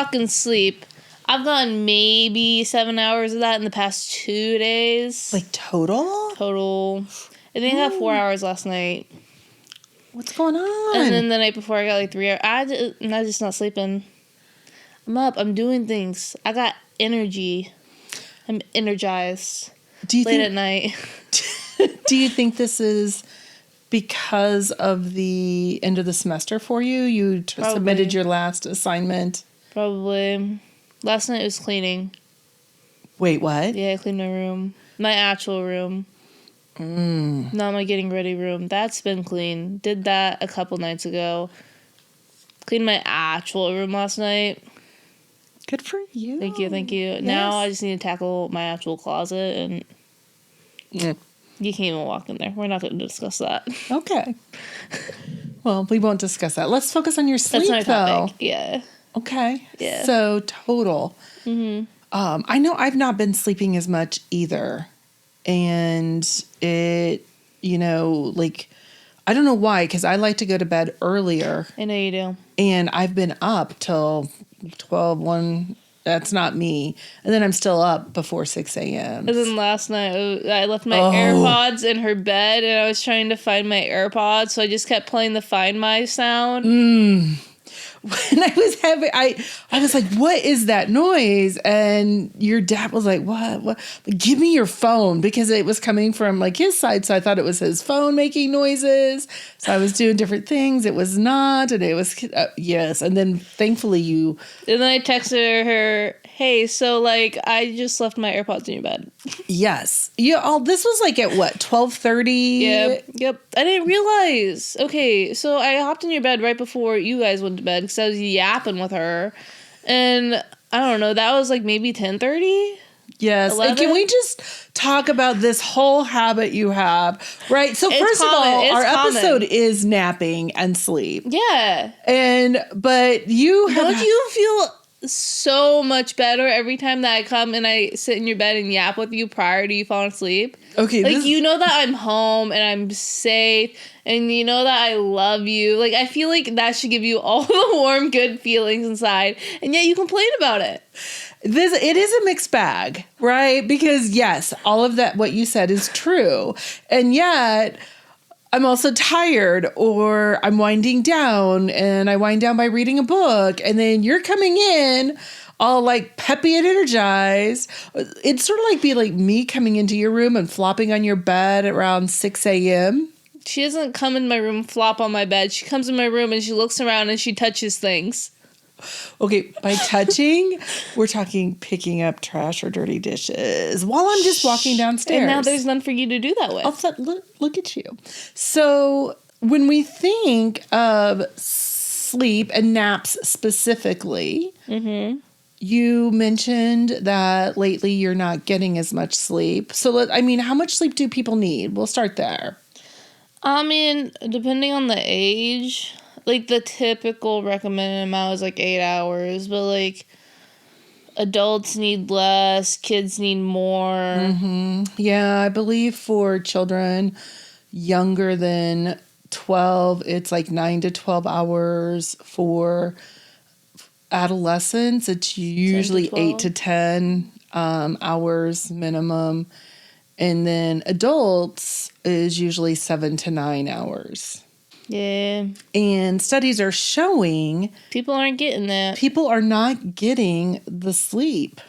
talking sleep, I've gotten maybe 7 hours of that in the past 2 days. Like total? Total. I think I got 4 hours last night. What's going on? And then the night before I got like 3 hours. I'm just not sleeping. I'm up. I'm doing things. I got energy. I'm energized. Late at night. Do you think this is because of the end of the semester for you? You submitted your last assignment? Probably. Last night was cleaning. Wait, what? Yeah, I cleaned my room. My actual room. Not my getting ready room. That's been clean. Did that a couple nights ago. Cleaned my actual room last night. Good for you. Thank you. Yes. Now I just need to tackle my actual closet, and you can't even walk in there. We're not going to discuss that. Okay. Well, we won't discuss that. Let's focus on your sleep, That's my topic. though. Yeah. Okay. Yeah. So total. I know I've not been sleeping as much either. And it, I don't know why, because I like to go to bed earlier. I know you do. And I've been up till 12, 1. That's not me. And then I'm still up before 6 a.m. And then last night, I left my AirPods in her bed, and I was trying to find my AirPods, so I just kept playing the Find My sound. When I was having, I was like, what is that noise? And your dad was like, what? Give me your phone, because it was coming from like his side. So I thought it was his phone making noises. So I was doing different things. It was not. And it was, yes. And then thankfully you. And then I texted her, hey, so like I just left my AirPods in your bed. Yes. This was like at what, 12:30? Yeah. Yep. I didn't realize. Okay. So I hopped in your bed right before you guys went to bed, because I was yapping with her. And I don't know, that was like maybe 10:30? Yes. 11? And can we just talk about this whole habit you have? Right. So first of all, our episode is napping and sleep. Yeah. But you have... Don't you feel so much better every time that I come and I sit in your bed and yap with you prior to you falling asleep? Okay. Like, you know that I'm home and I'm safe, and you know that I love you. Like, I feel like that should give you all the warm, good feelings inside, and yet you complain about it. It is a mixed bag, right? Because yes, all of that, what you said, is true. And yet I'm also tired, or I'm winding down, and I wind down by reading a book, and then you're coming in all like peppy and energized. It's sort of like me coming into your room and flopping on your bed around 6 a.m. She doesn't come in my room, flop on my bed. She comes in my room and she looks around and she touches things. Okay, by touching, we're talking picking up trash or dirty dishes while I'm just walking downstairs. And now there's none for you to do that with. Look at you. So when we think of sleep and naps specifically, you mentioned that lately you're not getting as much sleep. So, how much sleep do people need? We'll start there. I mean, depending on the age, like the typical recommended amount is like 8 hours, but like adults need less, kids need more. Yeah, I believe for children younger than 12, it's like 9 to 12 hours. For adolescents, it's usually 8 to 10 hours minimum. And then adults is usually 7 to 9 hours. Yeah. And studies are showing people aren't getting that. People are not getting the sleep.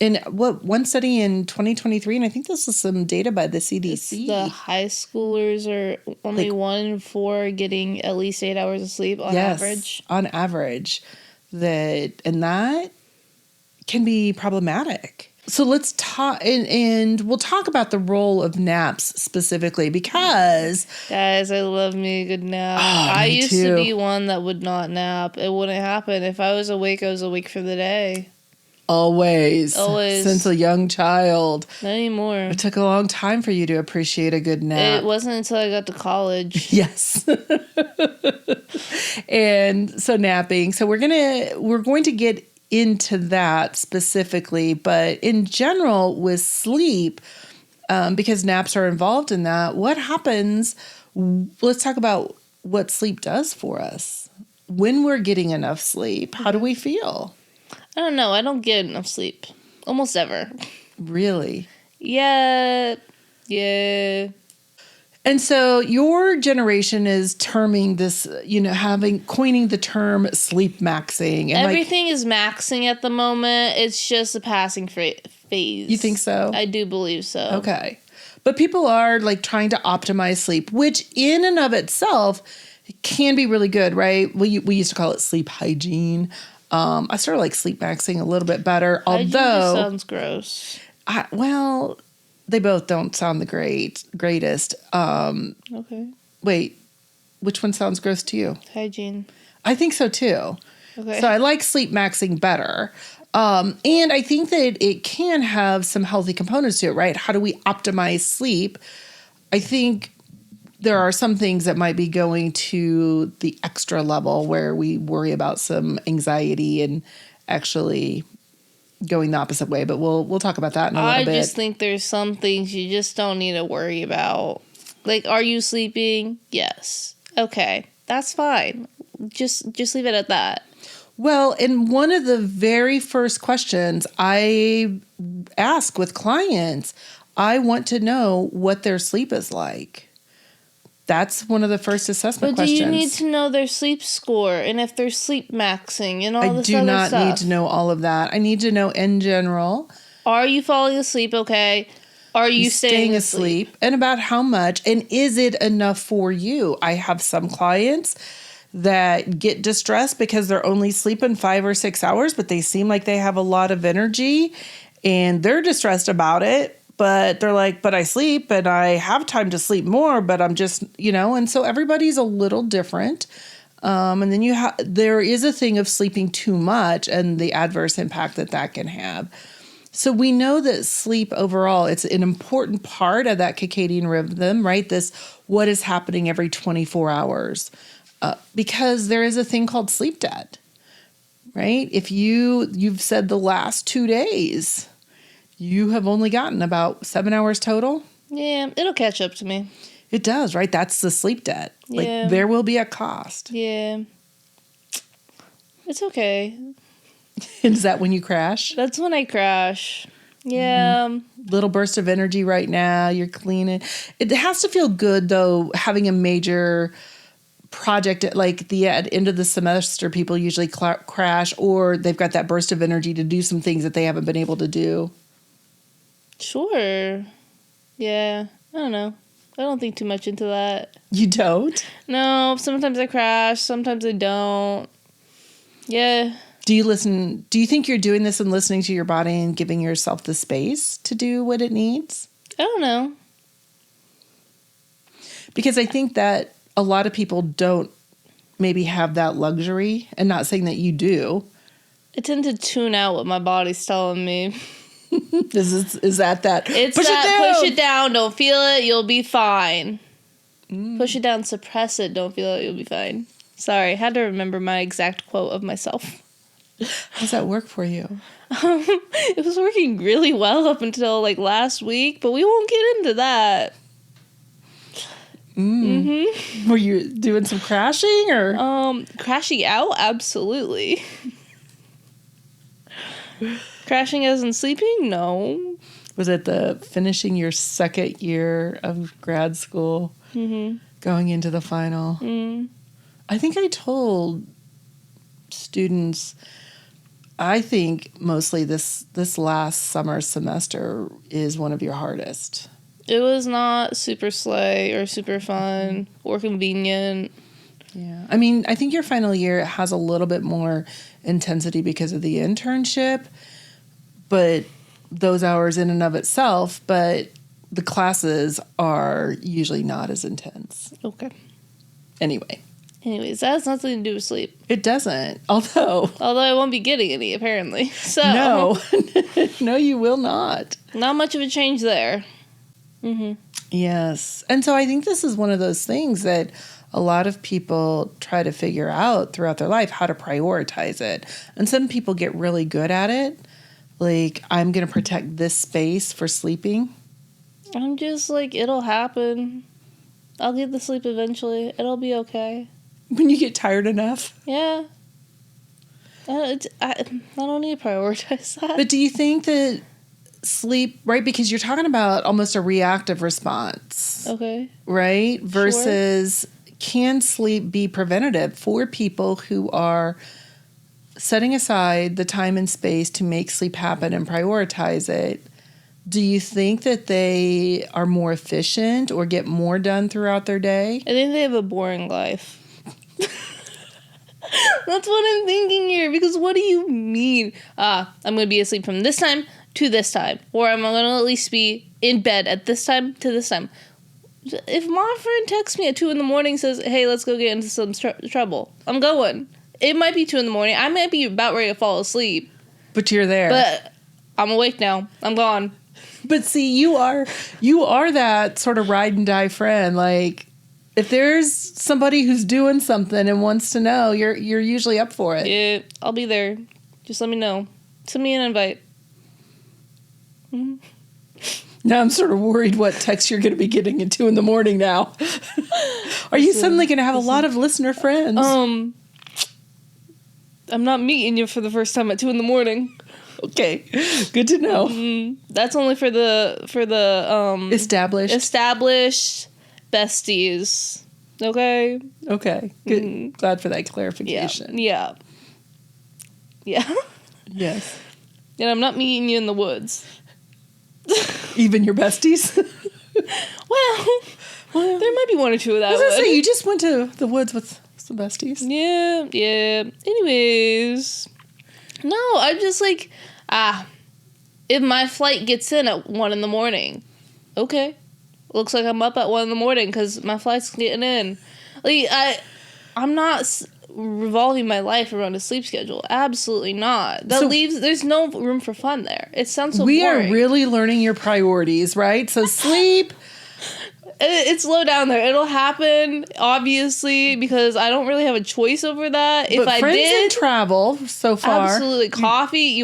And one study in 2023, and I think this was some data by the CDC. The high schoolers are only 1 in 4 getting at least 8 hours of sleep on average. On average. That can be problematic. So let's talk, and we'll talk about the role of naps specifically, because... Guys, I love me a good nap. I used to be one that would not nap. It wouldn't happen. If I was awake, I was awake for the day. Always. Since a young child. Not anymore. It took a long time for you to appreciate a good nap. It wasn't until I got to college. Yes. And so napping. So we're going to get into that specifically, but in general with sleep, because naps are involved in that, what happens? Let's talk about what sleep does for us. When we're getting enough sleep, how do we feel? I don't know. I don't get enough sleep. Almost ever. Really? Yeah. Yeah. And so your generation is terming this, coining the term sleep maxing. And everything is maxing at the moment. It's just a passing phase. You think so? I do believe so. Okay. But people are like trying to optimize sleep, which in and of itself can be really good, right? We used to call it sleep hygiene. I sort of like sleep maxing a little bit better, hygiene just although sounds gross. They both don't sound the greatest. Okay. Wait, which one sounds gross to you? Hygiene. I think so too. Okay. So I like sleep maxing better. And I think that it can have some healthy components to it, right? How do we optimize sleep? I think there are some things that might be going to the extra level where we worry about some anxiety and actually going the opposite way. But we'll talk about that in a little bit. I just think there's some things you just don't need to worry about. Like, are you sleeping? Yes. Okay. That's fine. Just leave it at that. Well, and one of the very first questions I ask with clients, I want to know what their sleep is like. That's one of the first assessment questions. But do you need to know their sleep score and if they're sleep maxing and all this other stuff? I do not need to know all of that. I need to know in general. Are you falling asleep okay? Are you staying asleep? And about how much? And is it enough for you? I have some clients that get distressed because they're only sleeping 5 or 6 hours, but they seem like they have a lot of energy and they're distressed about it. But they're like, but I sleep and I have time to sleep more, but I'm just, and so everybody's a little different. And then there is a thing of sleeping too much and the adverse impact that can have. So we know that sleep overall, it's an important part of that circadian rhythm, right? What is happening every 24 hours. Because there is a thing called sleep debt, right? If you've said the last 2 days, you have only gotten about 7 hours total. Yeah, it'll catch up to me. It does, right? That's the sleep debt. Yeah. Like there will be a cost. Yeah. It's okay. Is that when you crash? That's when I crash. Yeah. Little burst of energy right now. You're cleaning. It has to feel good though, having a major project at like the end of the semester. People usually crash or they've got that burst of energy to do some things that they haven't been able to do. Sure. Yeah. I don't know. I don't think too much into that. You don't? No. Sometimes I crash. Sometimes I don't. Yeah. Do you think you're doing this and listening to your body and giving yourself the space to do what it needs? I don't know. Because I think that a lot of people don't maybe have that luxury, and not saying that you do. I tend to tune out what my body's telling me. Is that? It's push it down. Don't feel it. You'll be fine. Push it down. Suppress it. Don't feel it. You'll be fine. Sorry, had to remember my exact quote of myself. How's that work for you? It was working really well up until like last week, but we won't get into that. Mm-hmm. Were you doing some crashing or? Crashing out? Absolutely. Crashing as in sleeping? No. Was it the finishing your second year of grad school, going into the final? I think I told students, I think mostly this last summer semester is one of your hardest. It was not super slay or super fun or convenient. Yeah. I mean, I think your final year has a little bit more intensity because of the internship, but those hours in and of itself, but the classes are usually not as intense. Okay. Anyways, that has nothing to do with sleep. It doesn't. Although I won't be getting any, apparently. So no. No, you will not. Not much of a change there. Yes. And so I think this is one of those things that a lot of people try to figure out throughout their life, how to prioritize it. And some people get really good at it. Like, I'm going to protect this space for sleeping. I'm just like, it'll happen. I'll get the sleep eventually. It'll be okay. When you get tired enough. Yeah. I don't need to prioritize that. But do you think that sleep, right? Because you're talking about almost a reactive response. Okay. Right? Versus can sleep be preventative for people who are setting aside the time and space to make sleep happen and prioritize it? Do you think that they are more efficient or get more done throughout their day? I think they have a boring life. That's what I'm thinking here. Because what do you mean? I'm going to be asleep from this time to this time. Or I'm going to at least be in bed at this time to this time. If my friend texts me at 2 a.m. and says, hey, let's go get into some trouble, I'm going. It might be 2 a.m. I might be about ready to fall asleep. But you're there. But I'm awake now. I'm gone. But see, you are that sort of ride and die friend. Like, if there's somebody who's doing something and wants to know, you're usually up for it. Yeah, I'll be there. Just let me know. Send me an invite. Mm-hmm. Now I'm sort of worried what text you're going to be getting at 2 a.m. now. Are you suddenly going to have a lot of listener friends? I'm not meeting you for the first time at 2 a.m. Okay, good to know. That's only for the established besties. Okay. Okay. Good. Glad for that clarification. Yeah. Yes. And I'm not meeting you in the woods. Even your besties? Well, there might be one or two of that. I was gonna say, you just went to the woods with some besties. Yeah. Anyways, no, I'm just like, if my flight gets in at 1 a.m, okay, looks like I'm up at 1 a.m. because my flight's getting in. Like, I'm not revolving my life around a sleep schedule. Absolutely not. There's no room for fun there. It sounds so boring. We are really learning your priorities, right? So sleep. It's low down there. It'll happen, obviously, because I don't really have a choice over that. But if I friends did, and travel so far. Absolutely. Coffee.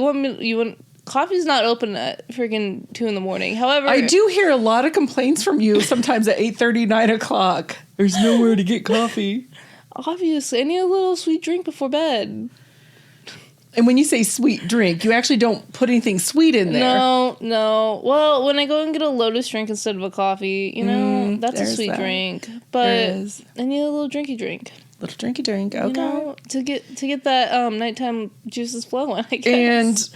Coffee's not open at freaking 2 a.m. However, I do hear a lot of complaints from you sometimes at 8:30, 9 o'clock. There's nowhere to get coffee. Obviously, I need a little sweet drink before bed. And when you say sweet drink, you actually don't put anything sweet in there. No. Well, when I go and get a Lotus drink instead of a coffee, that's a sweet drink. But I need a little drinky drink. Little drinky drink, okay. To get that nighttime juices flowing, I guess. And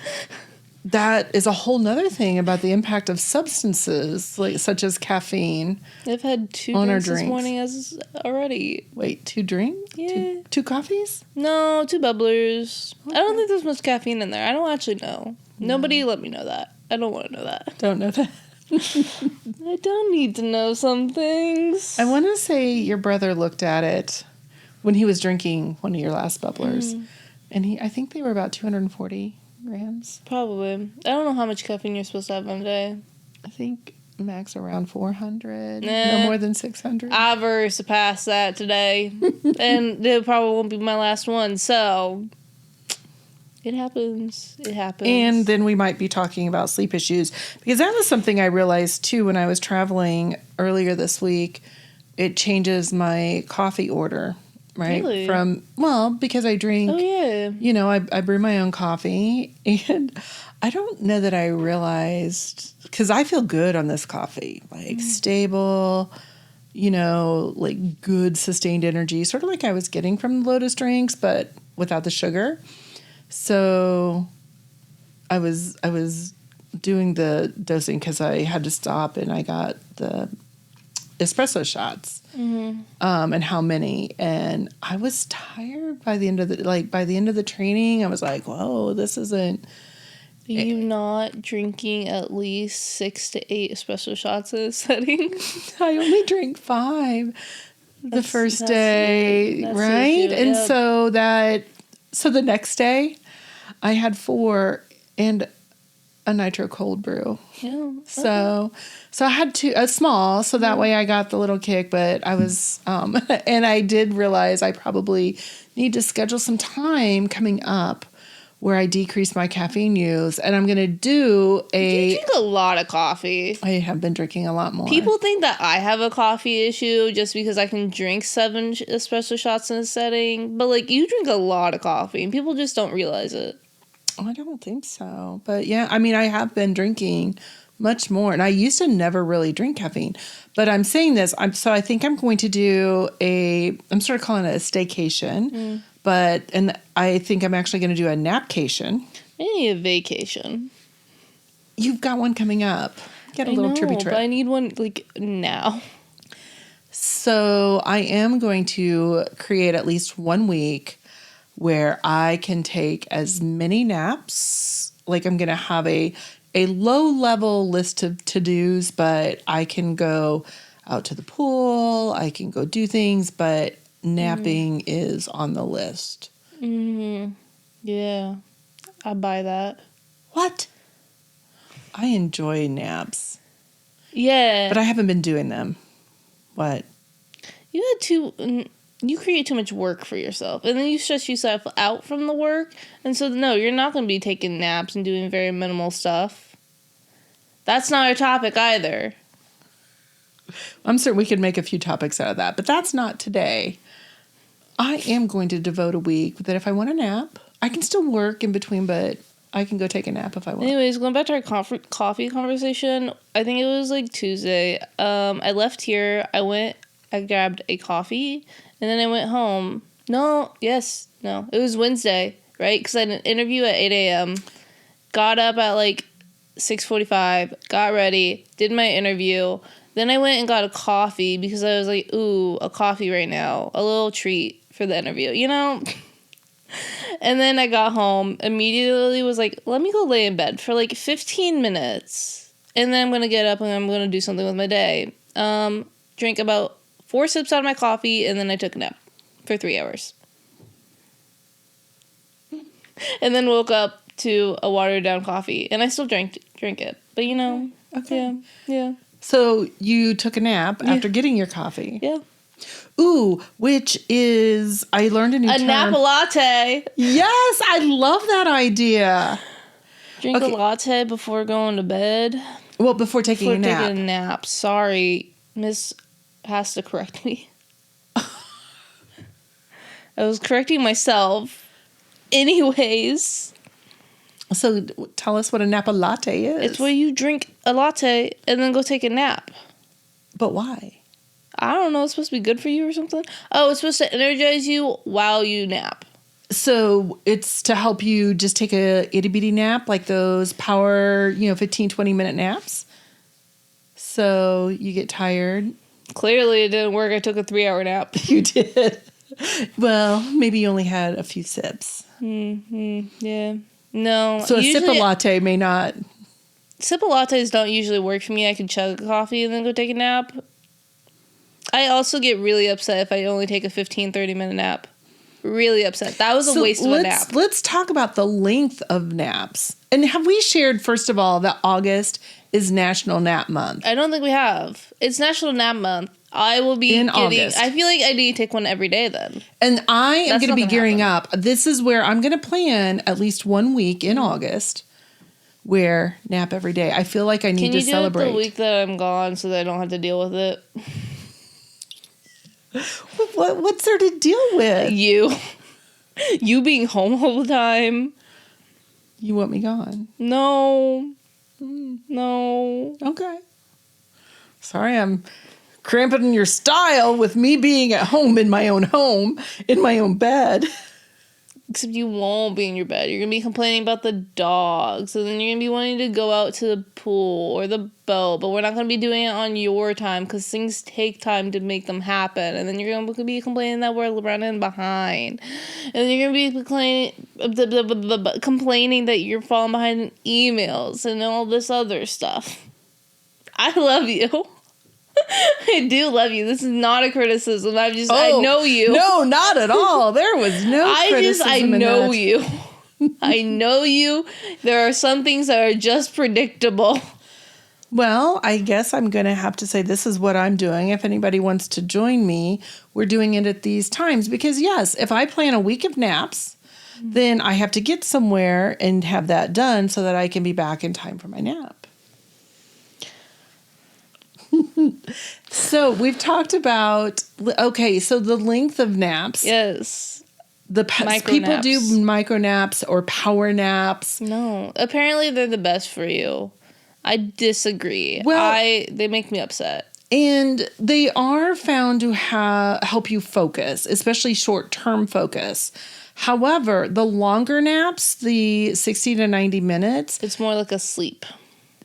that is a whole nother thing about the impact of substances, such as caffeine. I've had 2 drinks this morning already. Wait, 2 drinks? Yeah. Two coffees? No, 2 bubblers. Okay. I don't think there's much caffeine in there. I don't actually know. No. Nobody let me know that. I don't want to know that. Don't know that. I don't need to know some things. I want to say your brother looked at it when he was drinking one of your last bubblers. And I think they were about 240 grams. Probably. I don't know how much caffeine you're supposed to have on a day. I think max around 400. No more than 600. I've already surpassed that today. And it probably won't be my last one. So it happens. And then we might be talking about sleep issues. Because that was something I realized too when I was traveling earlier this week. It changes my coffee order. Right? Really? Because I drink, I brew my own coffee, and I don't know that I realized, because I feel good on this coffee, stable, good sustained energy, sort of like I was getting from the Lotus drinks, but without the sugar. So I was doing the dosing because I had to stop, and I got the espresso shots. And how many, and I was tired by the end of the training. I was like, whoa, this isn't. Are you not drinking at least 6 to 8 espresso shots in a setting? I only drank 5 the first day, right? And so the next day I had 4 and a nitro cold brew. Yeah. So I had a small, so that way I got the little kick, but I was, and I did realize I probably need to schedule some time coming up where I decrease my caffeine use, and I'm going to do You drink a lot of coffee. I have been drinking a lot more. People think that I have a coffee issue just because I can drink 7 espresso shots in a setting. But, like, you drink a lot of coffee, and people just don't realize it. Oh, I don't think so. But, yeah, I mean, I have been drinking much more. And I used to never really drink caffeine. But I'm saying this. So I think I'm going to do I'm sort of calling it a staycation. And I think I'm actually going to do a napcation. I need a vacation. You've got one coming up. Get a little trippy trip. But I need one, like, now. So I am going to create at least 1 week where I can take as many naps. Like, I'm going to have a low-level list of to-dos, but I can go out to the pool. I can go do things, but napping is on the list. Yeah. I buy that. What? I enjoy naps. Yeah. But I haven't been doing them. What? You create too much work for yourself, and then you stress yourself out from the work, and so no, you're not going to be taking naps and doing very minimal stuff. That's not our topic either. I'm certain we could make a few topics out of that, but that's not today. I am going to devote a week that if I want a nap, I can still work in between, but I can go take a nap if I want. Anyways, going back to our coffee conversation, I think it was like Tuesday. I left here, I grabbed a coffee, and then I went home. No, it was Wednesday, right? Because I had an interview at 8 a.m., got up at like 6:45, got ready, did my interview. Then I went and got a coffee because I was like, ooh, a coffee right now, a little treat for the interview, you know? And then I got home, immediately was like, let me go lay in bed for like 15 minutes. And then I'm going to get up and I'm going to do something with my day. Drink about 4 sips out of my coffee, and then I took a nap for 3 hours. And then woke up to a watered down coffee, and I still drink it. But you know, okay. Yeah. So you took a nap after getting your coffee. Yeah. Ooh, which is, I learned a new term. A nap latte. Yes, I love that idea. Drink a latte before going to bed. Well, before taking a nap. Taking a nap. Sorry, Miss has to correct me. I was correcting myself. Anyways. So tell us what a nap latte is. It's where you drink a latte and then go take a nap. But why? I don't know. It's supposed to be good for you or something. Oh, it's supposed to energize you while you nap. So it's to help you just take a itty bitty nap, like those power, 15, 20-minute naps. So you get tired. Clearly it didn't work. I took a 3-hour nap. You did. Well, maybe you only had a few sips. Yeah. No. So a sip of latte may not. Sip of lattes don't usually work for me. I can chug a coffee and then go take a nap. I also get really upset if I only take a 15, 30-minute nap. Really upset. That was a waste of a nap. Let's talk about the length of naps. And have we shared, first of all, that August is National Nap Month? I don't think we have. It's National Nap Month. I will be in August. I feel like I need to take one every day then. And I am going to be gearing up. This is where I'm going to plan at least 1 week in August where nap every day. I feel like I need to celebrate. Can you do it the week that I'm gone so that I don't have to deal with it? What's there to deal with? You being home all the time. You want me gone? No. Okay. Sorry, I'm cramping your style with me being at home, in my own bed. Except you won't be in your bed. You're going to be complaining about the dogs. And then you're going to be wanting to go out to the pool or the boat. But we're not going to be doing it on your time because things take time to make them happen. And then you're going to be complaining that we're running behind. And then you're going to be complaining that you're falling behind in emails and all this other stuff. I love you. I do love you. This is not a criticism. I know you. No, not at all. There was no criticism. I know you. I know you. There are some things that are just predictable. Well, I guess I'm going to have to say this is what I'm doing. If anybody wants to join me, we're doing it at these times. Because, yes, if I plan a week of naps, then I have to get somewhere and have that done so that I can be back in time for my nap. So we've talked about, so the length of naps. Yes. People do micro naps or power naps. No. Apparently they're the best for you. I disagree. Well, they make me upset. And they are found to help you focus, especially short-term focus. However, the longer naps, the 60 to 90 minutes. It's more like a sleep.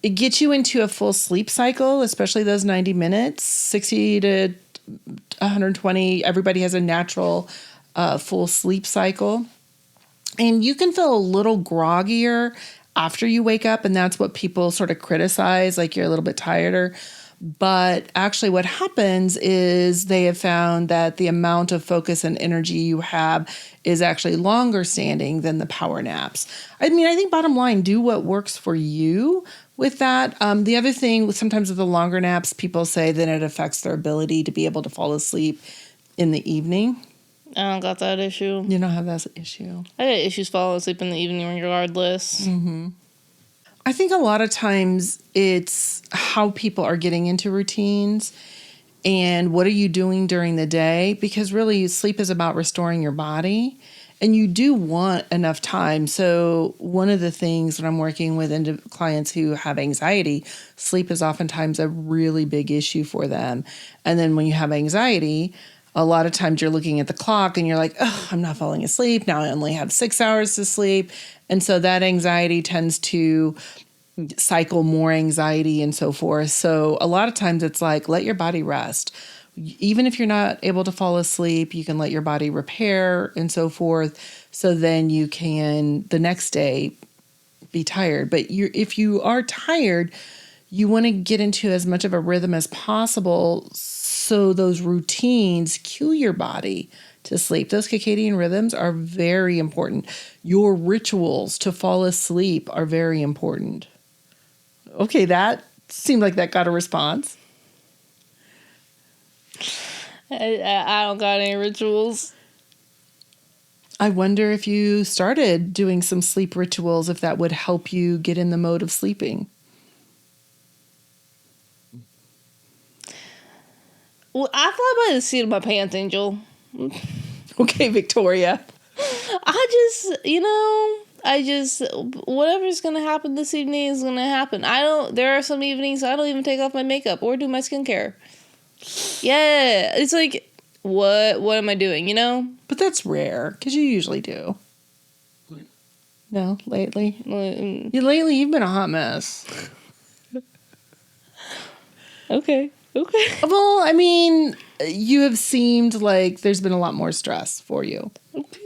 It gets you into a full sleep cycle, especially those 90 minutes, 60 to 120. Everybody has a natural full sleep cycle. And you can feel a little groggier after you wake up, and that's what people sort of criticize, like you're a little bit tireder. But actually what happens is they have found that the amount of focus and energy you have is actually longer standing than the power naps. I mean, I think bottom line, do what works for you with that. The other thing, sometimes with the longer naps, people say that it affects their ability to be able to fall asleep in the evening. I don't got that issue. You don't have that issue. I got issues falling asleep in the evening regardless. Mm-hmm. I think a lot of times it's how people are getting into routines and what are you doing during the day, because really sleep is about restoring your body and you do want enough time. So one of the things when I'm working with clients who have anxiety, sleep is oftentimes a really big issue for them. And then when you have anxiety, a lot of times you're looking at the clock and you're like, oh, I'm not falling asleep. Now I only have 6 hours to sleep. And so that anxiety tends to cycle more anxiety and so forth. So a lot of times it's like, let your body rest. Even if you're not able to fall asleep, you can let your body repair and so forth. So then you can the next day be tired. But if you are tired, you want to get into as much of a rhythm as possible so those routines cue your body to sleep. Those circadian rhythms are very important. Your rituals to fall asleep are very important. Okay, that seemed like that got a response. I don't got any rituals. I wonder if you started doing some sleep rituals, if that would help you get in the mode of sleeping. Well, I fly by the seat of my pants, Angel. Okay, Victoria. Whatever's going to happen this evening is going to happen. There are some evenings I don't even take off my makeup or do my skincare. Yeah, it's like, what am I doing, you know? But that's rare, because you usually do. No, lately? Lately, you've been a hot mess. Okay. Well, I mean, you have seemed like there's been a lot more stress for you. Okay.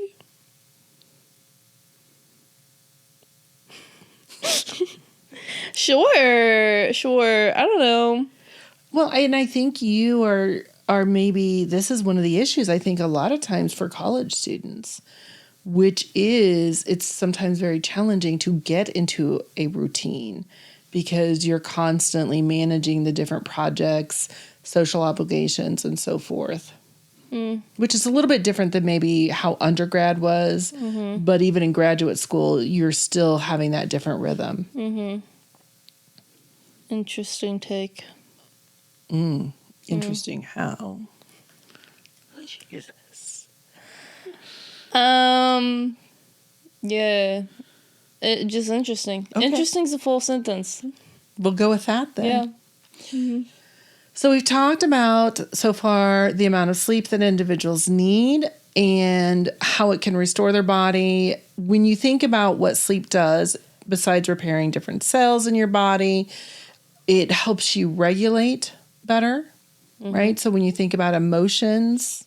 Sure. I don't know. Well, and I think you are maybe, this is one of the issues, I think, a lot of times for college students, which is it's sometimes very challenging to get into a routine because you're constantly managing the different projects, social obligations, and so forth. Which is a little bit different than maybe how undergrad was. Mm-hmm. But even in graduate school, you're still having that different rhythm. Mm-hmm. Interesting take. Interesting how? Jesus. Yeah. Just interesting. Okay. Interesting's a full sentence. We'll go with that then. Yeah. Mm-hmm. So we've talked about so far the amount of sleep that individuals need and how it can restore their body. When you think about what sleep does, besides repairing different cells in your body, it helps you regulate better, right? So when you think about emotions,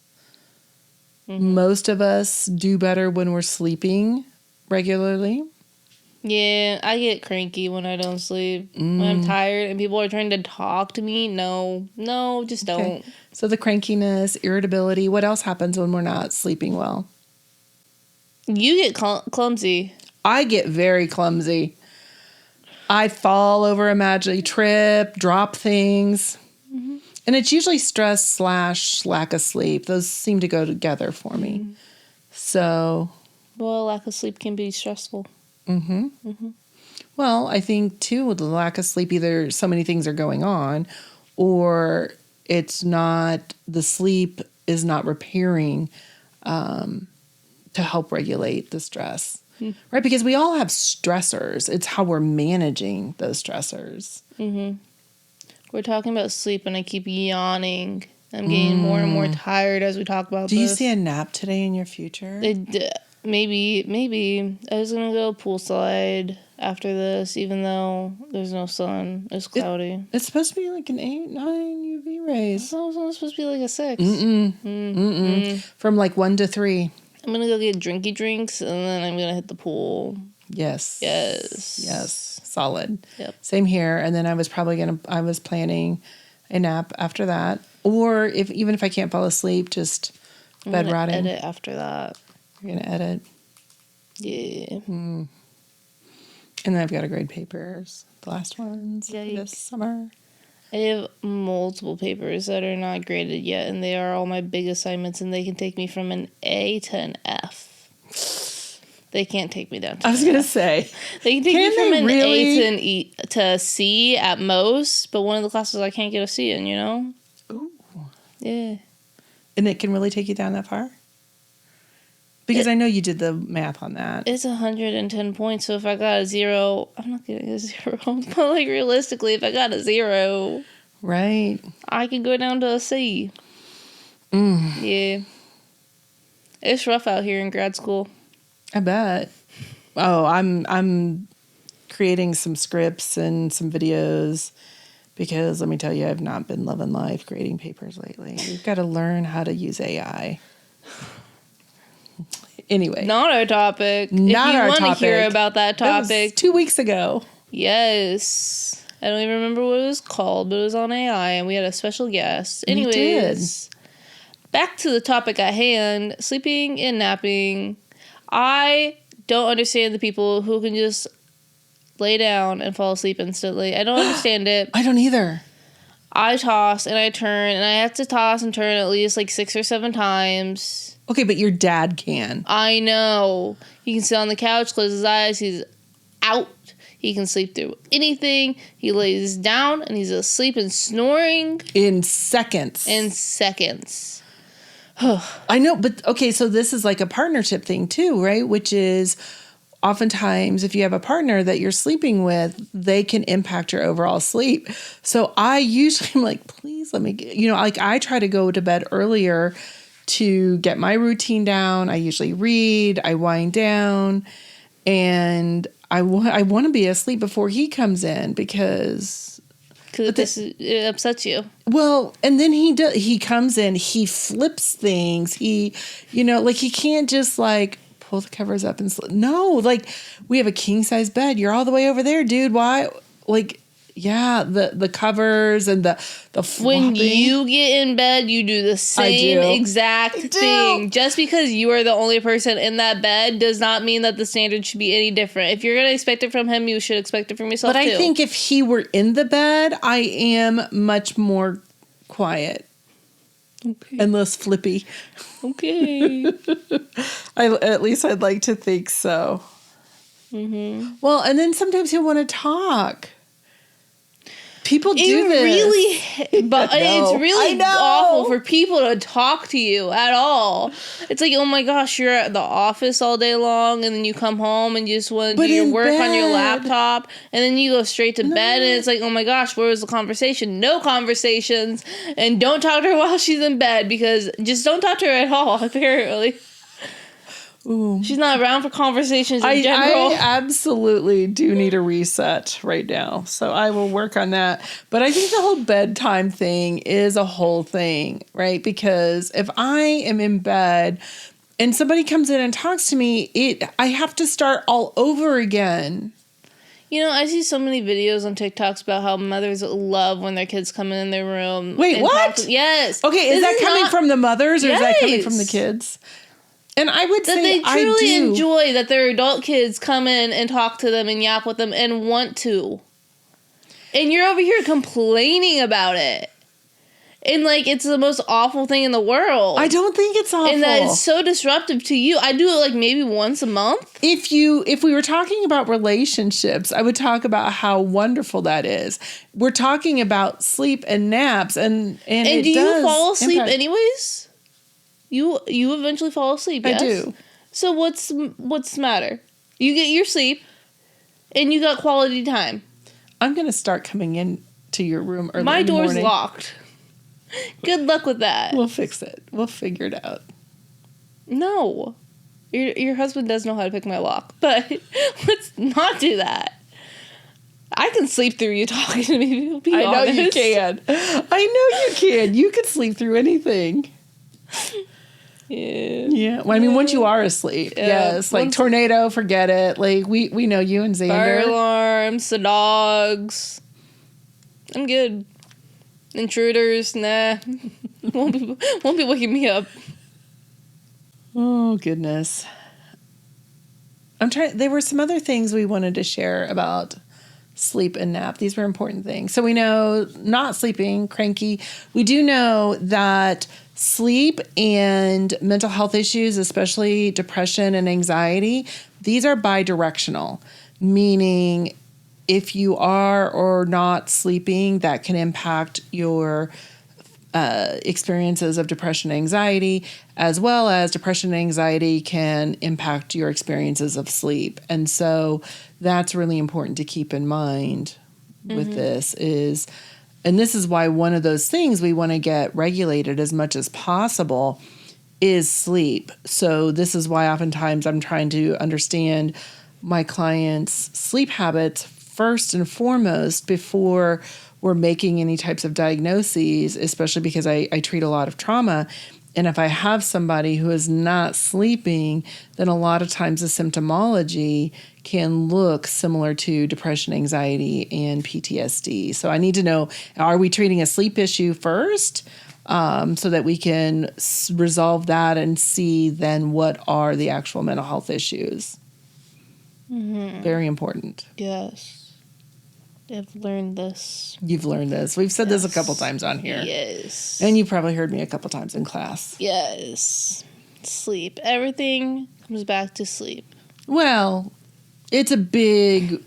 most of us do better when we're sleeping regularly. Yeah, I get cranky when I don't sleep. When I'm tired and people are trying to talk to me, no, just don't. Okay. So the crankiness, irritability, what else happens when we're not sleeping well? You get clumsy. I get very clumsy. I fall over, imaginary trip, drop things. Mm-hmm. And it's usually stress / lack of sleep. Those seem to go together for me. So Well, lack of sleep can be stressful. Well, I think too, with the lack of sleep, either so many things are going on, or it's not, the sleep is not repairing to help regulate the stress, right? Because we all have stressors. It's how we're managing those stressors. We're talking about sleep, and I keep yawning. I'm getting more and more tired as we talk about Do this. you see a nap today in your future? Maybe. I was going to go poolside after this, even though there's no sun. It's cloudy. It's supposed to be like an 8, 9 UV rays. It's supposed to be like a 6. From like 1 to 3. I'm going to go get drinky drinks, and then I'm going to hit the pool. Yes. Solid. Yep. Same here. And then I was planning a nap after that. Or even if I can't fall asleep, just bed rotting. Edit after that. You're going to edit. Yeah. And then I've got to grade papers. The last ones for this summer. I have multiple papers that are not graded yet, and they are all my big assignments, and they can take me from an A to an F. They can't take me down to I was going to say. They can take me from an A to an E to a C at most, but one of the classes I can't get a C in, you know? Ooh. Yeah. And it can really take you down that far? Because I know you did the math on that. It's 110 points, so if I got a 0, I'm not getting a 0. But, like, realistically, if I got a 0... Right. I can go down to a C. Yeah. It's rough out here in grad school. I bet. Oh, I'm creating some scripts and some videos because let me tell you, I've not been loving life grading papers lately. We've got to learn how to use AI. Anyway. Not our topic. If you want to hear about that topic. That was 2 weeks ago. Yes. I don't even remember what it was called, but it was on AI, and we had a special guest. Anyways, back to the topic at hand, sleeping and napping. I don't understand the people who can just lay down and fall asleep instantly. I don't understand it. I don't either. I toss and I turn, and I have to toss and turn at least like 6 or 7 times. Okay, but your dad can. I know. He can sit on the couch, close his eyes, he's out. He can sleep through anything. He lays down and he's asleep and snoring. In seconds. I know, but okay, so this is like a partnership thing too, right? Which is oftentimes if you have a partner that you're sleeping with, they can impact your overall sleep. So I usually am like, please let me get, like I try to go to bed earlier to get my routine down. I usually read, I wind down, and I want to be asleep before he comes in because it upsets you. Well, and then he comes in, he flips things. He can't just like pull the covers up and no, like we have a king size bed. You're all the way over there, dude. Why? Like, yeah, the covers and the flopping. When you get in bed, you do the same exact thing. Just because you are the only person in that bed does not mean that the standard should be any different. If you're going to expect it from him, you should expect it from yourself too. But I think if he were in the bed, I am much more quiet. Okay. And less flippy. Okay. At least I'd like to think so. Mm-hmm. Well, and then sometimes he'll want to talk. People do this. But it's really awful for people to talk to you at all. It's like, oh my gosh, you're at the office all day long, and then you come home and you just want to do your work on your laptop, and then you go straight to bed, and it's like, oh my gosh, where was the conversation? No conversations, and don't talk to her while she's in bed, because just don't talk to her at all, apparently. Ooh. She's not around for conversations in general. I absolutely do need a reset right now. So I will work on that. But I think the whole bedtime thing is a whole thing, right? Because if I am in bed and somebody comes in and talks to me, I have to start all over again. I see so many videos on TikToks about how mothers love when their kids come in their room. Wait, what? Yes. Okay, is that coming from the mothers or is that coming from the kids? And I would say they truly enjoy that their adult kids come in and talk to them and yap with them and want to. And you're over here complaining about it. And, like, it's the most awful thing in the world. I don't think it's awful. And that is so disruptive to you. I do it, like, maybe once a month. If we were talking about relationships, I would talk about how wonderful that is. We're talking about sleep and naps, and do you fall asleep anyways? You eventually fall asleep, yes? I do. So what's the matter? You get your sleep, and you got quality time. I'm going to start coming in to your room early My in the door's morning. locked. Good luck with that. We'll fix it. We'll figure it out. No. Your husband does know how to pick my lock, but let's not do that. I can sleep through you talking to me, be honest. I know you can. You can sleep through anything. Yeah. Yeah. Well, I mean, once you are asleep, yes. Like tornado, forget it. Like we know you and Xander. Fire alarms, the dogs. I'm good. Intruders, nah. won't be waking me up. Oh goodness. There were some other things we wanted to share about sleep and nap. These were important things. So we know not sleeping, cranky. We do know that sleep and mental health issues, especially depression and anxiety, these are bidirectional, meaning if you are or not sleeping, that can impact your experiences of depression and anxiety, as well as depression and anxiety can impact your experiences of sleep. And so that's really important to keep in mind with this is, and this is why one of those things we want to get regulated as much as possible is sleep. So this is why oftentimes I'm trying to understand my clients' sleep habits first and foremost before we're making any types of diagnoses, especially because I treat a lot of trauma. And if I have somebody who is not sleeping, then a lot of times the symptomology can look similar to depression, anxiety, and PTSD. So I need to know, are we treating a sleep issue first so that we can resolve that and see then what are the actual mental health issues? Mm-hmm. Very important. Yes. I've learned this. You've learned this. We've said this a couple times on here. Yes. And you probably heard me a couple times in class. Yes. Sleep. Everything comes back to sleep. Well, it's a big...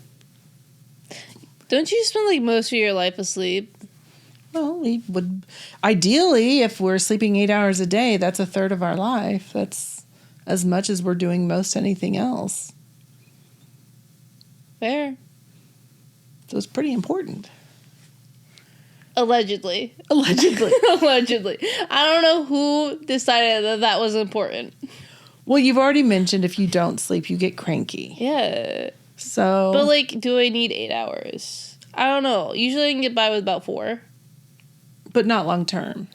Don't you spend like most of your life asleep? Well, we would... Ideally, if we're sleeping 8 hours a day, that's a third of our life. That's as much as we're doing most anything else. Fair. So it's pretty important. Allegedly. Allegedly. I don't know who decided that was important. Well, you've already mentioned if you don't sleep, you get cranky. Yeah. So. But, like, do I need 8 hours? I don't know. Usually I can get by with about 4. But not long term.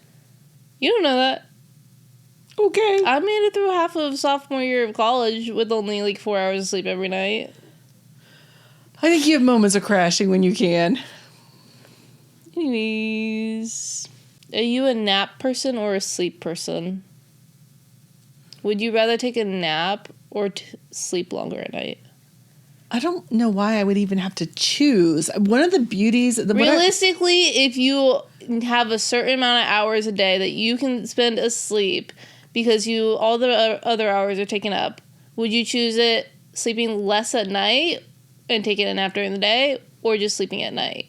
You don't know that. Okay. I made it through half of sophomore year of college with only, like, 4 hours of sleep every night. I think you have moments of crashing when you can. Anyways, are you a nap person or a sleep person? Would you rather take a nap or sleep longer at night? I don't know why I would even have to choose. One of the beauties... Realistically, if you have a certain amount of hours a day that you can spend asleep because all the other hours are taken up, would you choose it sleeping less at night and taking a nap during the day, or just sleeping at night?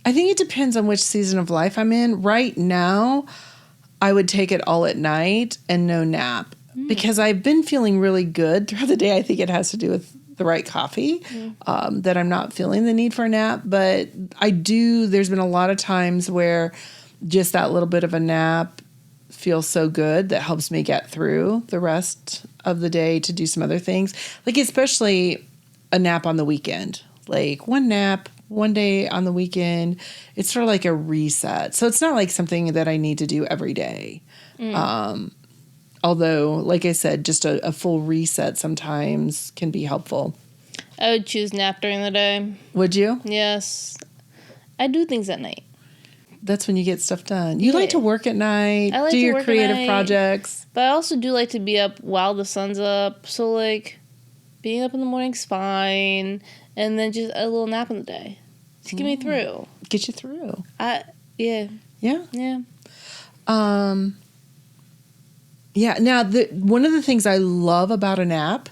I think it depends on which season of life I'm in. Right now, I would take it all at night and no nap because I've been feeling really good throughout the day. I think it has to do with the right coffee, that I'm not feeling the need for a nap. But there's been a lot of times where just that little bit of a nap feels so good that helps me get through the rest of the day to do some other things. Like especially a nap on the weekend, like one nap one day on the weekend. It's sort of like a reset. So it's not like something that I need to do every day. Although, like I said, just a full reset sometimes can be helpful. I would choose nap during the day. Would you? Yes. I do things at night. That's when you get stuff done. You like to work at night, I like do to your work creative at night, projects. But I also do like to be up while the sun's up. So, like, being up in the morning's fine. And then just a little nap in the day to get me through. Get you through. Yeah. Yeah. Yeah. Yeah. Now, one of the things I love about a nap,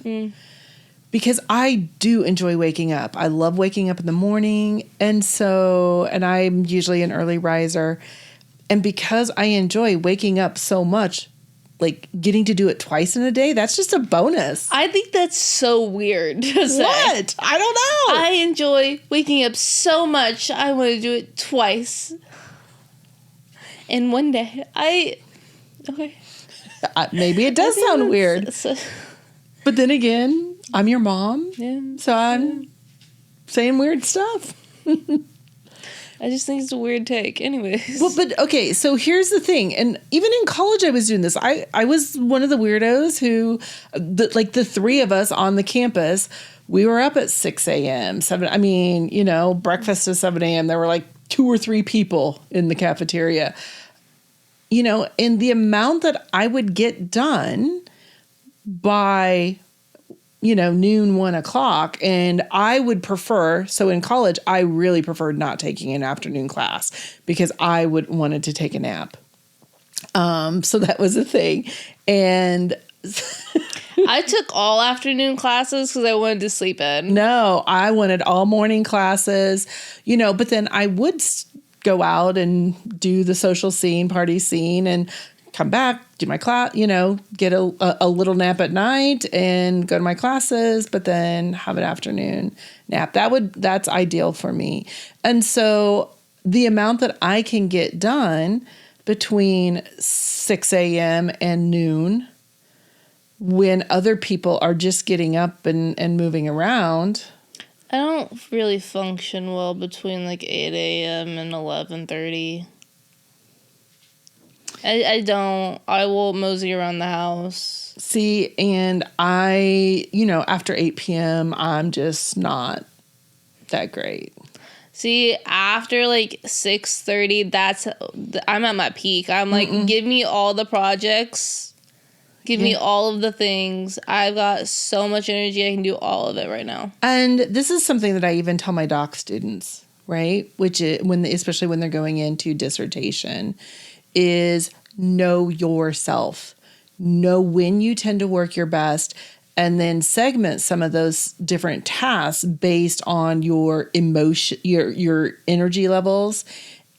because I do enjoy waking up. I love waking up in the morning. And I'm usually an early riser. And because I enjoy waking up so much, like getting to do it twice in a day, that's just a bonus. I think that's so weird to say. What? I don't know. I enjoy waking up so much, I want to do it twice in one day. Okay. Maybe it does sound weird. But then again, I'm your mom. Yeah. So I'm saying weird stuff. I just think it's a weird take. Anyways. Well, but okay, so here's the thing. And even in college, I was doing this. I was one of the weirdos who, like the three of us on the campus, we were up at 6 a.m., 7. I mean, breakfast is 7 a.m. There were like 2 or 3 people in the cafeteria. And the amount that I would get done by noon, 1 o'clock. And I would prefer, so in college, I really preferred not taking an afternoon class because I wanted to take a nap. So that was a thing. And I took all afternoon classes because I wanted to sleep in. No, I wanted all morning classes, but then I would go out and do the social scene, party scene, and come back, do my class, get a little nap at night and go to my classes, but then have an afternoon nap. That's ideal for me. And so the amount that I can get done between 6 a.m. and noon when other people are just getting up and moving around. I don't really function well between like 8 a.m. and 11:30. I don't. I will mosey around the house. See, and after 8 p.m., I'm just not that great. See, after like 6:30, I'm at my peak. I'm like, give me all the projects. Give me all of the things. I've got so much energy. I can do all of it right now. And this is something that I even tell my doc students, right? Especially when they're going into dissertation, is know yourself. Know when you tend to work your best, and then segment some of those different tasks based on your emotion, your energy levels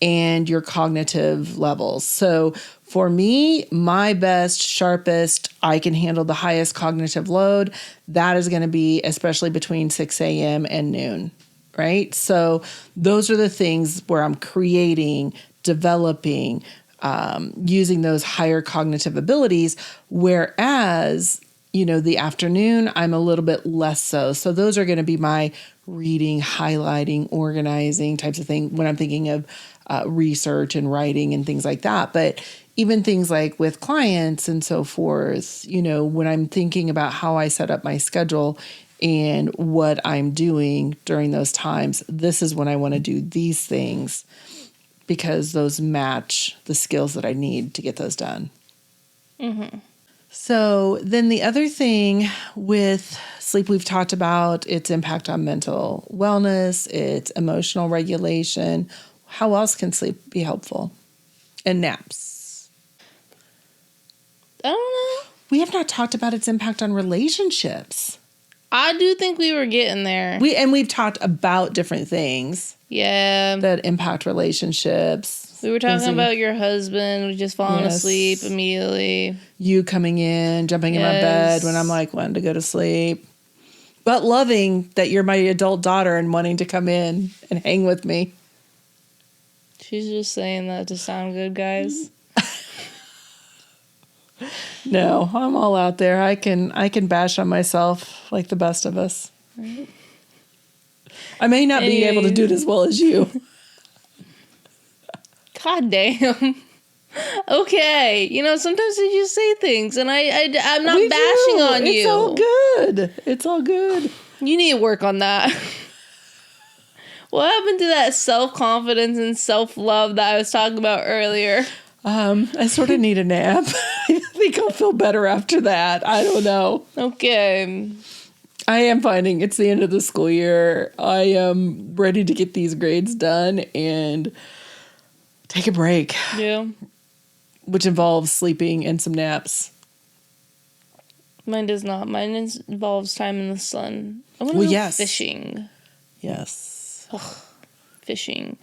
and your cognitive levels. So for me, my best, sharpest, I can handle the highest cognitive load. That is going to be especially between 6 a.m. and noon, right? So those are the things where I'm creating, developing, using those higher cognitive abilities. Whereas, the afternoon, I'm a little bit less so. So those are going to be my reading, highlighting, organizing types of thing when I'm thinking of research and writing and things like that. But even things like with clients and so forth, when I'm thinking about how I set up my schedule and what I'm doing during those times, this is when I want to do these things because those match the skills that I need to get those done. Mm-hmm. So then the other thing with sleep, we've talked about its impact on mental wellness, its emotional regulation. How else can sleep be helpful? And naps. I don't know. We have not talked about its impact on relationships. I do think we were getting there. We've talked about different things. Yeah. That impact relationships. We were talking about your husband just falling asleep immediately. You coming in, jumping in my bed when I'm like wanting to go to sleep. But loving that you're my adult daughter and wanting to come in and hang with me. She's just saying that to sound good, guys. No, I'm all out there. I can bash on myself like the best of us. Right. I may not be able to do it as well as you. God damn. Okay. Sometimes I just say things and I'm not bashing on you. It's all good. It's all good. You need to work on that. What happened to that self-confidence and self-love that I was talking about earlier? I sort of need a nap. I think I'll feel better after that. I don't know. Okay. I am finding it's the end of the school year. I am ready to get these grades done and take a break, Yeah. which involves sleeping and some naps. Mine does not. Mine involves time in the sun. I want to Well, go yes. fishing. Yes. Fishing.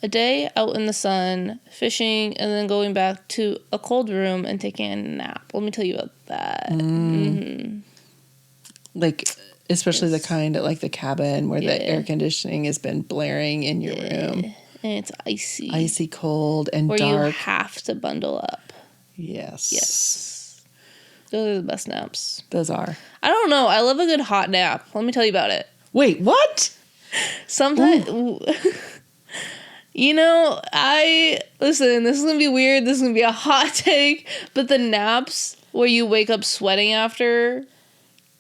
A day out in the sun, fishing, and then going back to a cold room and taking a nap. Let me tell you about that. Like, especially the kind at like the cabin where the Yeah. air conditioning has been blaring in your room. And it's icy. Icy cold and Where dark. you have to bundle up. Yes. Yes. Those are the best naps. Those are. I don't know. I love a good hot nap. Let me tell you about it. Wait, what? Sometimes, you know, listen, this is going to be weird. This is going to be a hot take. But the naps where you wake up sweating after,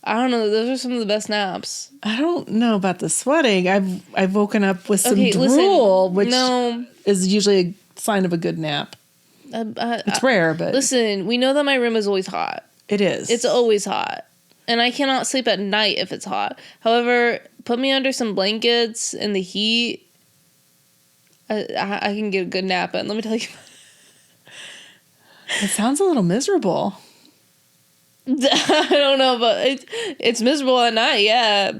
I don't know. Those are some of the best naps. I don't know about the sweating. I've woken up with some drool, which is usually a sign of a good nap. It's rare, but... Listen, we know that my room is always hot. It is. It's always hot. And I cannot sleep at night if it's hot. However, put me under some blankets in the heat. I can get a good nap in. Let me tell you. It sounds a little miserable. I don't know, but it's miserable at night, yeah.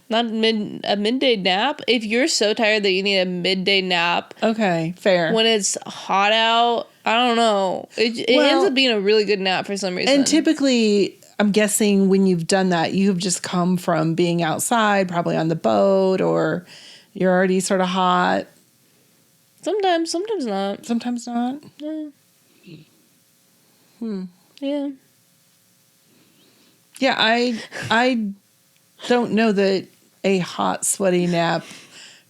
Not a midday nap. If you're so tired that you need a midday nap. Okay, fair. When it's hot out, I don't know. It ends up being a really good nap for some reason. And typically, I'm guessing when you've done that, you've just come from being outside, probably on the boat, or you're already sort of hot. Sometimes not. Sometimes not? Yeah. Yeah. Yeah, I don't know that a hot, sweaty nap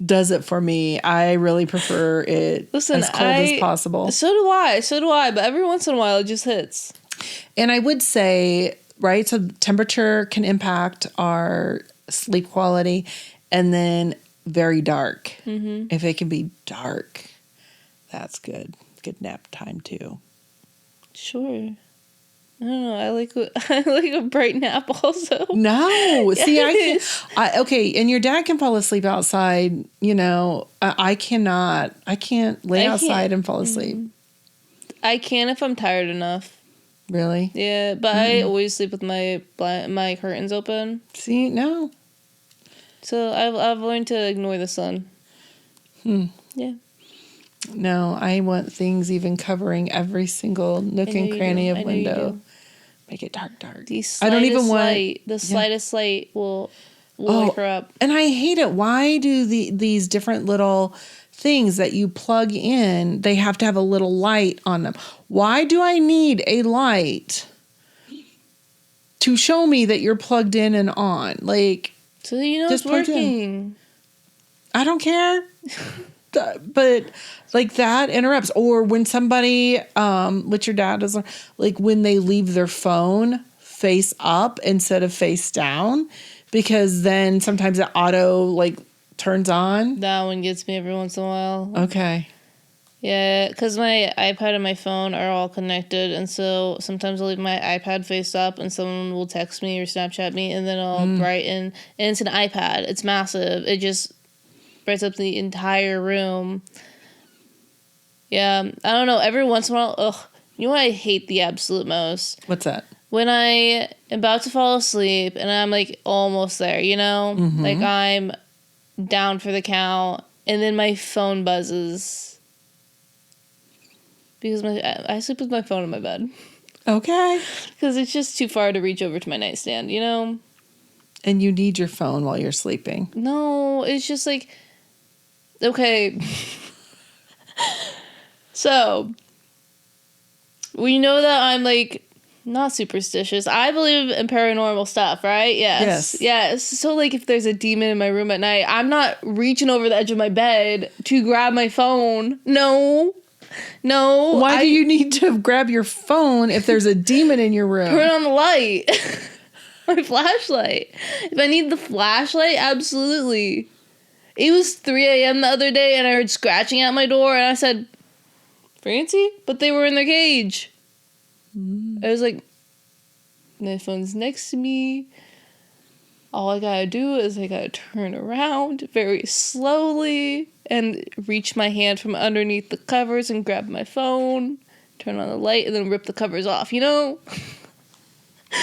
does it for me. I really prefer it as cold as possible. So do I. But every once in a while, it just hits. And I would say, right, so temperature can impact our sleep quality, and then very dark. Mm-hmm. If it can be dark, that's good. Good nap time too. Sure. I don't know. I like a bright nap also. No, see, okay, and your dad can fall asleep outside. You know, I cannot. I can't lay outside and fall asleep. I can if I'm tired enough. Really? Yeah, but I always sleep with my curtains open. See, no. So I've learned to ignore the sun. Yeah. No, I want things even covering every single nook and cranny of window. Make it dark. I don't even want the slightest light will wake her up. And I hate it. Why do these different little things that you plug in, they have to have a little light on them? Why do I need a light to show me that you're plugged in and on? Like, so you know it's working. I don't care. But like that interrupts. Or when somebody, which your dad does, like when they leave their phone face up instead of face down, because then sometimes it auto like turns on. That one gets me every once in a while. Okay. Yeah, because my iPad and my phone are all connected, and so sometimes I'll leave my iPad face up, and someone will text me or Snapchat me, and then I'll brighten. And it's an iPad. It's massive. It just brights up the entire room. Yeah, I don't know. Every once in a while, you know what I hate the absolute most? What's that? When I am about to fall asleep, and I'm like almost there, you know? Like I'm down for the count, and then my phone buzzes. Because I sleep with my phone in my bed. Okay. Because it's just too far to reach over to my nightstand, you know? And you need your phone while you're sleeping. No, it's just like, okay. So, we know that I'm like not superstitious. I believe in paranormal stuff, right? Yes. So like if there's a demon in my room at night, I'm not reaching over the edge of my bed to grab my phone. No. Why do you need to grab your phone if there's a demon in your room? Turn on the light. My flashlight. If I need the flashlight, absolutely. It was 3 a.m. the other day and I heard scratching at my door and I said, Francie? But they were in their cage. I was like, my phone's next to me. All I gotta do is I gotta turn around very slowly and reach my hand from underneath the covers and grab my phone, turn on the light, and then rip the covers off, you know?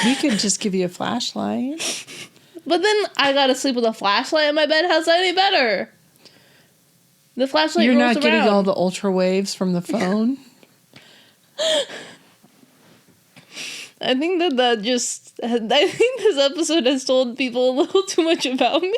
We could just give you a flashlight. But then I gotta sleep with a flashlight in my bed. How's that any better? The flashlight You're rolls not getting around. all the ultra waves from the phone. I think that just... I think this episode has told people a little too much about me.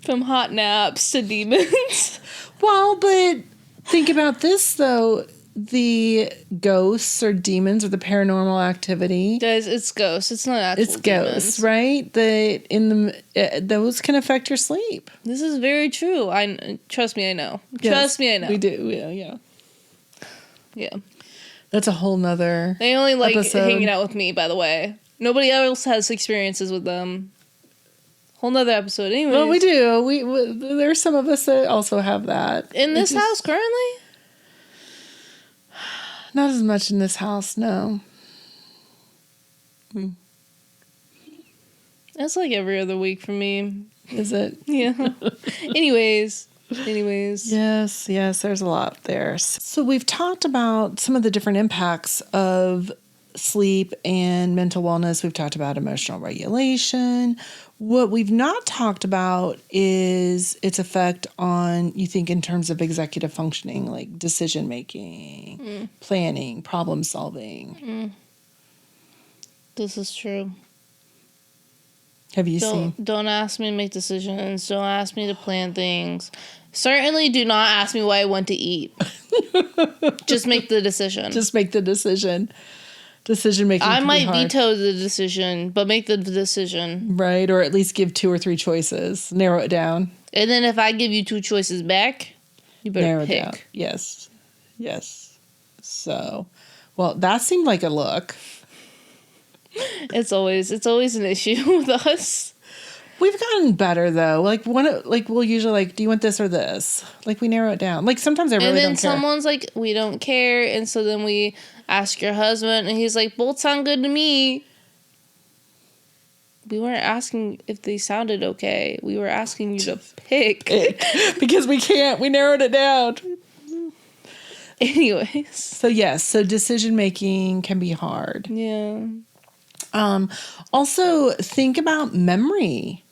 From hot naps to demons. Well, but think about this, though. The ghosts or demons or the paranormal activity. Guys, it's ghosts. It's not actual It's ghosts, demons. right? Those can affect your sleep. This is very true. Trust me, I know. Trust me, I know. We do, yeah. Yeah. That's a whole nother They only like episode. hanging out with me, by the way. Nobody else has experiences with them. Whole nother episode. Anyways. Well, we do. There's some of us that also have that. In this house currently? Not as much in this house, no. That's like every other week for me. Is it? Yeah. Anyways. Yes, there's a lot there. So we've talked about some of the different impacts of sleep and mental wellness. We've talked about emotional regulation. What we've not talked about is its effect on, you think, in terms of executive functioning, like decision making, planning, problem solving. This is true. Have you seen? Don't ask me to make decisions. Don't ask me to plan things. Certainly do not ask me what I want to eat. Just make the decision. Just make the decision. Decision making. I might veto the decision, but make the decision. Right, or at least give 2 or 3 choices. Narrow it down. And then if I give you 2 choices back, you better Narrow pick. it down. Yes. So, well, that seemed like a look. It's always an issue with us. We've gotten better though. We'll usually do you want this or this? Like we narrow it down. Like sometimes I really don't care. And then someone's like, we don't care, and so then we ask your husband, and he's like, both sound good to me. We weren't asking if they sounded okay. We were asking you to pick. Because we can't. We narrowed it down. Anyways. So yes, decision making can be hard. Yeah. Also, think about memory.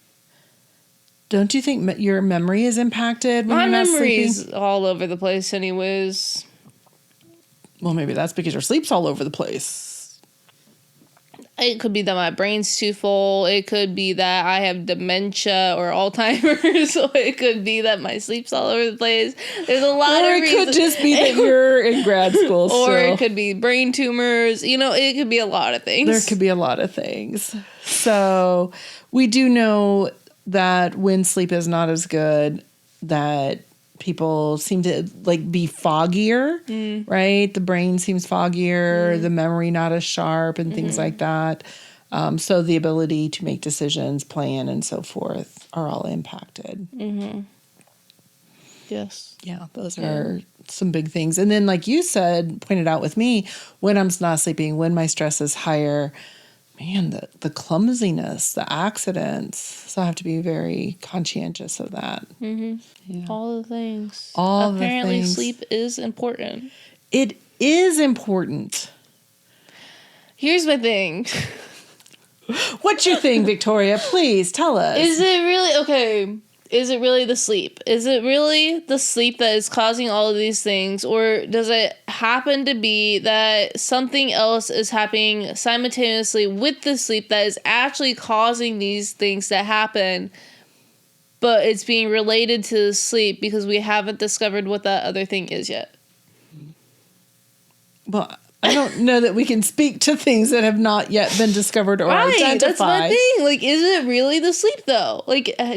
Don't you think your memory is impacted when My you're not memory's sleeping? all over the place anyways. Well, maybe that's because your sleep's all over the place. It could be that my brain's too full. It could be that I have dementia or Alzheimer's. Or it could be that my sleep's all over the place. There's a lot of reasons. Or it could just be that you're in grad school Or still. it could be brain tumors. It could be a lot of things. There could be a lot of things. So we do know that when sleep is not as good, that people seem to be foggier, right? The brain seems foggier, the memory not as sharp and things like that. So the ability to make decisions, plan, and so forth are all impacted. Mm-hmm. Yes. Yeah, those are some big things. And then, like you said, pointed out with me, when I'm not sleeping, when my stress is higher, man, the clumsiness, the accidents. So I have to be very conscientious of that. Mm-hmm. Yeah. All the things. Apparently, Apparently, sleep is important. It is important. Here's my thing. What's your thing, Victoria? Please tell us. Is it really okay? Is it really the sleep? Is it really the sleep that is causing all of these things? Or does it happen to be that something else is happening simultaneously with the sleep that is actually causing these things to happen, but it's being related to the sleep because we haven't discovered what that other thing is yet? Well, I don't know that we can speak to things that have not yet been discovered or identified. That's my thing. Is it really the sleep, though?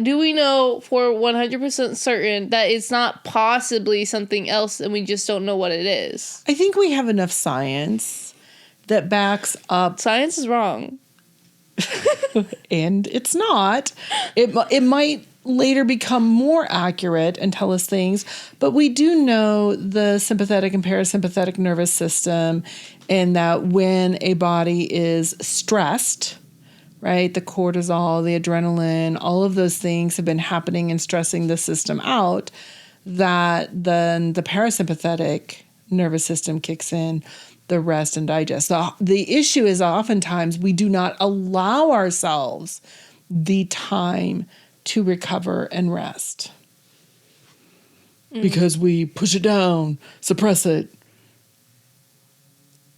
Do we know for 100% certain that it's not possibly something else and we just don't know what it is? I think we have enough science that backs up. Science is wrong. And it's not. It might later become more accurate and tell us things, but we do know the sympathetic and parasympathetic nervous system, and that when a body is stressed, right? The cortisol, the adrenaline, all of those things have been happening and stressing the system out, that then the parasympathetic nervous system kicks in, the rest and digest. The issue is oftentimes we do not allow ourselves the time to recover and rest because we push it down, suppress it.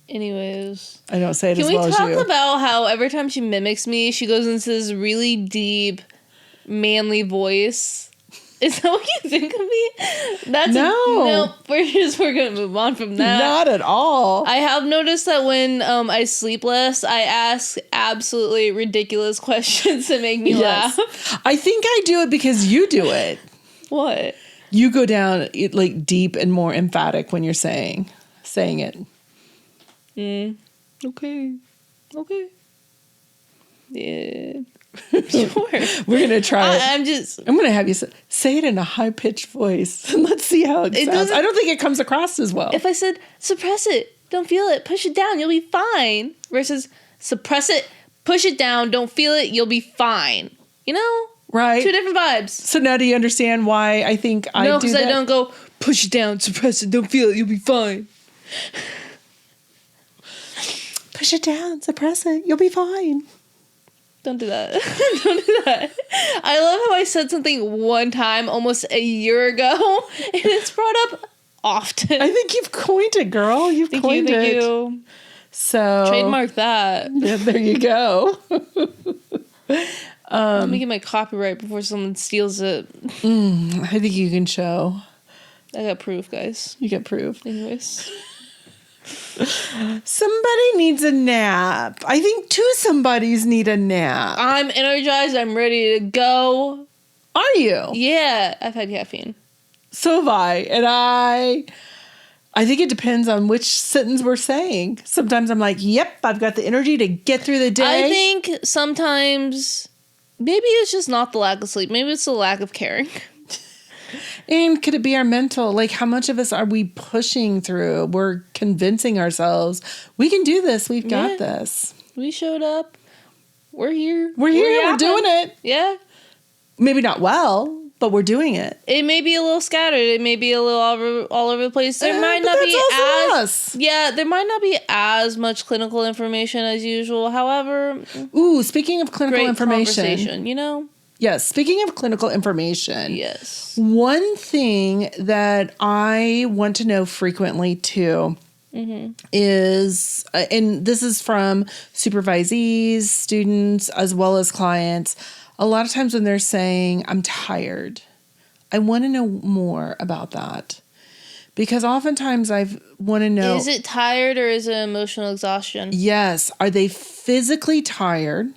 Anyways. I don't say it as well as you. Can we talk about how every time she mimics me, she goes into this really deep, manly voice? Is that what you think of me? We're gonna move on from that. Not at all. I have noticed that when I sleep less, I ask absolutely ridiculous questions to make me laugh. I think I do it because you do it. What? You go down like deep and more emphatic when you're saying it. Okay. Yeah. Sure. We're gonna try it. I'm gonna have you say it in a high pitched voice and let's see how it sounds. I don't think it comes across as well. If I said suppress it, don't feel it, push it down, you'll be fine. Versus suppress it, push it down, don't feel it, you'll be fine. You know? Right. 2 different vibes. So now do you understand why I think I do that? No, because I don't go push it down, suppress it, don't feel it, you'll be fine. Push it down, suppress it, you'll be fine. Don't do that. Don't do that. I love how I said something one time almost a year ago, and it's brought up often. I think you've coined it, girl. You've coined it. Thank you. So trademark that. Yeah, there you go. I'm making my copyright before someone steals it. I think you can show. I got proof, guys. You get proof. Anyways. Somebody needs a nap. I think 2 somebodies need a nap. I'm energized. I'm ready to go. Are you? Yeah. I've had caffeine. So have I. And I think it depends on which sentence we're saying. Sometimes I'm like, yep, I've got the energy to get through the day. I think sometimes maybe it's just not the lack of sleep. Maybe it's the lack of caring. And could it be our mental? Like, how much of us are we pushing through? We're convincing ourselves, we can do this. We've got this. We showed up. We're here. We're here. We're doing it. Yeah. Maybe not well, but we're doing it. It may be a little scattered. It may be a little all over the place. There might not be us. Yeah, there might not be as much clinical information as usual. However, speaking of clinical information, you know? Yes, speaking of clinical information. Yes. One thing that I want to know frequently too is, and this is from supervisees, students, as well as clients, a lot of times when they're saying, I'm tired, I want to know more about that. Because oftentimes I want to know. Is it tired or is it emotional exhaustion? Yes. Are they physically tired?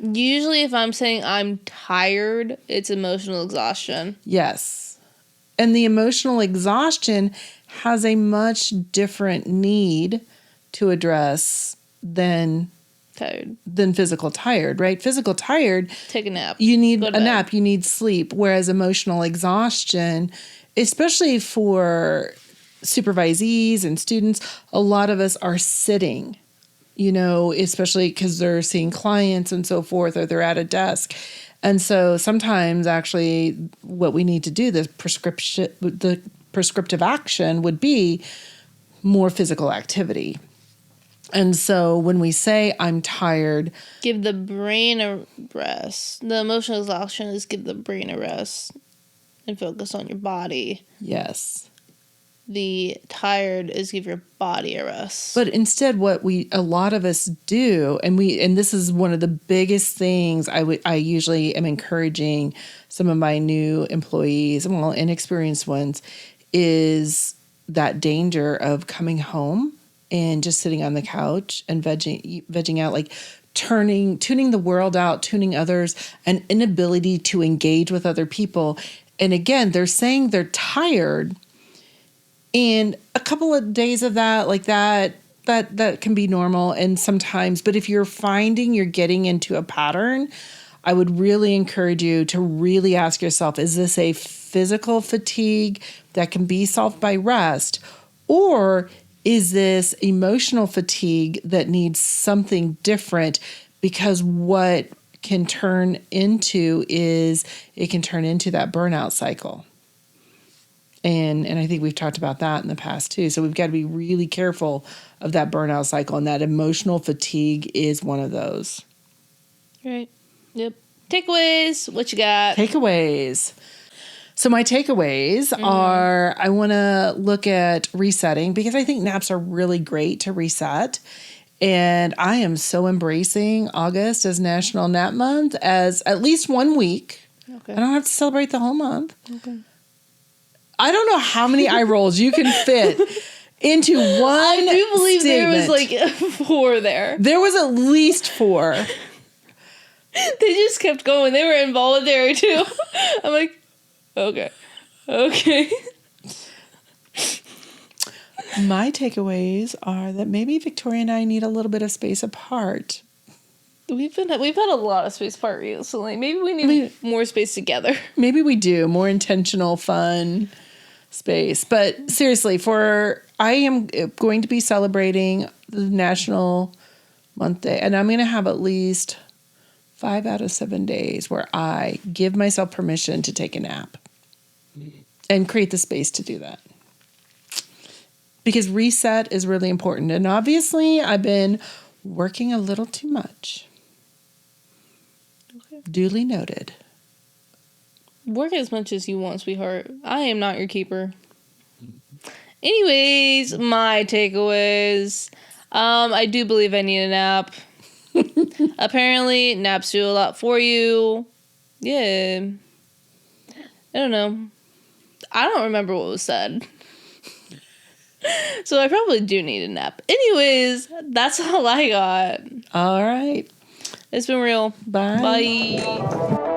Usually if I'm saying I'm tired, it's emotional exhaustion. Yes. And the emotional exhaustion has a much different need to address than physical tired, right? Physical tired. Take a nap. You need a nap. You need sleep. Whereas emotional exhaustion, especially for supervisees and students, a lot of us are sitting. You know, especially because they're seeing clients and so forth, or they're at a desk. And so sometimes actually what we need to do, the prescriptive action would be more physical activity. And so when we say I'm tired, give the brain a rest. The emotional exhaustion is give the brain a rest and focus on your body. Yes. The tired is give your body a rest. But instead what a lot of us do, and this is one of the biggest things I usually am encouraging some of my new employees, well, inexperienced ones, is that danger of coming home and just sitting on the couch and vegging out, like tuning the world out, tuning others, an inability to engage with other people. And again, they're saying they're tired. And a couple of days of that, like that can be normal and sometimes, but if you're finding you're getting into a pattern, I would really encourage you to really ask yourself, is this a physical fatigue that can be solved by rest? Or is this emotional fatigue that needs something different because what can turn into is it can turn into that burnout cycle. And I think we've talked about that in the past too. So we've got to be really careful of that burnout cycle, and that emotional fatigue is one of those. Right. Yep. Takeaways. What you got? Takeaways. So my takeaways are, I want to look at resetting, because I think naps are really great to reset. And I am so embracing August as National Nap Month as at least 1 week. Okay. I don't have to celebrate the whole month. Okay. I don't know how many eye rolls you can fit into one I do believe statement. there was like 4 there. There was at least 4. They just kept going. They were involuntary too. I'm like, okay. My takeaways are that maybe Victoria and I need a little bit of space apart. We've had a lot of space apart recently. Maybe we need more space together. Maybe we do. More intentional, fun space. But seriously, I am going to be celebrating the National Month Day, and I'm going to have at least 5 out of 7 days where I give myself permission to take a nap and create the space to do that. Because reset is really important. And obviously, I've been working a little too much. Okay. Duly noted. Work as much as you want, sweetheart. I am not your keeper. Anyways, my takeaways. I do believe I need a nap. Apparently, naps do a lot for you. Yeah. I don't know. I don't remember what was said. So I probably do need a nap. Anyways, that's all I got. All right. It's been real. Bye. Bye.